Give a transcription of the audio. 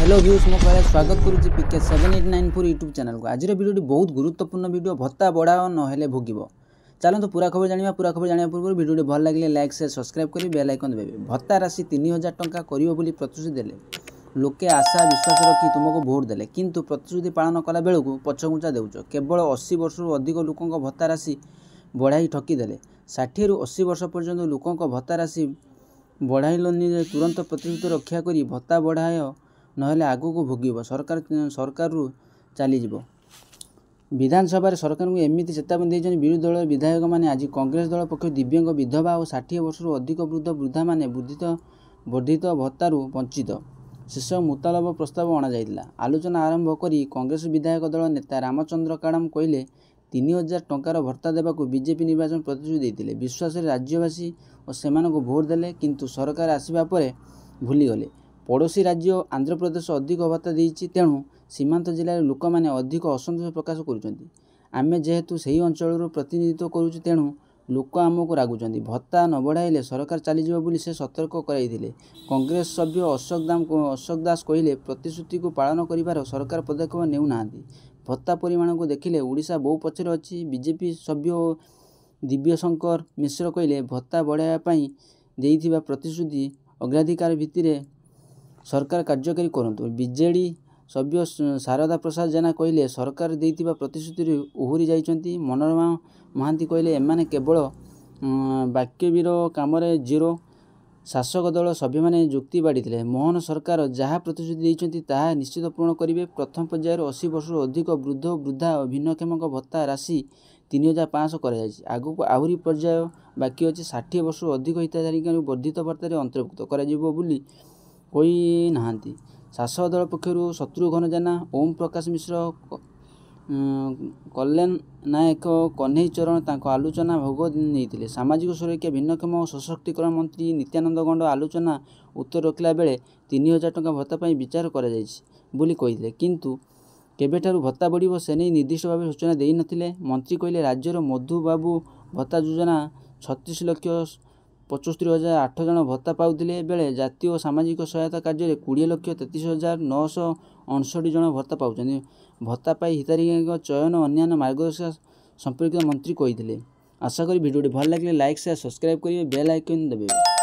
Hello views मो कह स्वागत करुच्ची पिके 7894 यूट्यूब चैनल को। आज भिडियो बहुत गुरुत्वपूर्ण वीडियो भत्ता बढ़ाओ ना भोग। चलते पूरा खबर जाना। पूरा खबर जाना पूर्व वीडियो भल लगे लाइक शेयर सब्सक्राइब कर बेल आइकन देवे। भत्ता राशि 3000 टंका कर प्रतिश्रुति देले लोके आशा विश्वास रखी तुमको भोट देले किंतु प्रतिश्रुति पालन कला बेलू पछघुंचा देउछ। केवल 80 वर्ष अधिक लोकों भत्ता राशि बढ़ाई ठकीदेले। 60 ରୁ 80 वर्ष पर्यंत लोकों भत्ता राशि बढ़ाइलनि तुरंत प्रतिश्रुति रक्षा करी भत्ता बढ़ाय नहेले आगु को भोगिब सरकार चलीज। विधानसभा सरकार को एमती चेतावनी देते विरोधी दल विधायक मैंने। आज कांग्रेस दल पक्ष दिव्यांग विधवा और 60 वर्ष अधिक वृद्ध वृद्धा मैंने वर्धित भत्तारू वंचित शीर्षक मुतालब प्रस्ताव अणाई। आलोचना आरंभ कर कांग्रेस विधायक दल नेता रामचंद्र काड़म कहले 3000 टंकार भत्ता देवाक बीजेपी निर्वाचन प्रतिश्रुति देते विश्वास राज्यवासी और सेमान को भोट देले किंतु सरकार आसवा पर भूलीगले। पड़ोशी राज्य आंध्र प्रदेश अधिक भत्ता देइछि तेणु सीमांत जिले लोक मैंने अधिक असंतोष प्रकाश करुछन्ति। आमे जेहेतु सही अंचल प्रतिनिधित्व करुछु तेणु लोक आमको रागुछन्ति। भत्ता न बढ़ाइले सरकार चलीजिବ बोली से सतर्क कराइथिले। कांग्रेस सभ्य अशोक दास कहले प्रतिश्रुति को पालन करिवार सरकार पदक्षेप नेउ नाहांती। भत्ता परिमाण को देखिले ओडिशा बहु पछरे अछि। बीजेपी सभ्य दिव्यशंकर मिश्र कहले भत्ता बढ़ाइबा पई देइथिबा प्रतिश्रुति अग्राधिकार भित्तिरे सरकार कार्यकारी करंतु। बीजेडी सभ्य शारदा प्रसाद जेना कहले सरकार देइथिबा प्रतिश्रुति ओहुरी जाइछन्ति। मनोरमा महांती कहले एमाने केवल वाक्यवीर कामरे जीरो। शासक दल सभ्य मैंने जुक्ति बाढ़ी मोहन सरकार जहाँ प्रतिश्रुति देइछन्ति ताहा निश्चित पूर्ण करेंगे। प्रथम पर्यायर 80 वर्ष अधिक वृद्ध वृद्धा और भिन्नक्षम भत्ता राशि 3500 कर आगक आहरी पर्याय बाकी अच्छी। 60 वर्ष अधिक हिताधिकारी वर्धित भत्तार अंतर्भुक्त कर शासक दल पक्षर शत्रुघ्न जेना ओम प्रकाश मिश्र कल्याण नायक कन्हई चरण तांको आलोचना भोग नहीं। सामाजिक सुरक्षा भिन्नक्षम और सशक्तिकरण मंत्री नित्यानंद गंड आलोचना उत्तर रखला बेले 3000 टंका भत्ता पाई विचार करा किंतु केबेठारु भत्ता बढ़िबो से नहीं निर्दिष्ट भाव सूचना देई नथिले। मंत्री कहले राज्यर मधुबाबू भत्ता योजना 36 लक्ष 75,008 जन भत्ता पाउथिले बेले जातीय और सामाजिक सहायता कार्य 20,33,959 जन भत्ता पाउछन्ति। भत्ता पाई हिताधिकारी चयन अन्य मार्गदर्शन संपर्कित मंत्री कहिथिले। आशा करी वीडियो भल लगे लाइक शेयर सब्सक्राइब करिवे बेल आइकन दबाइबे।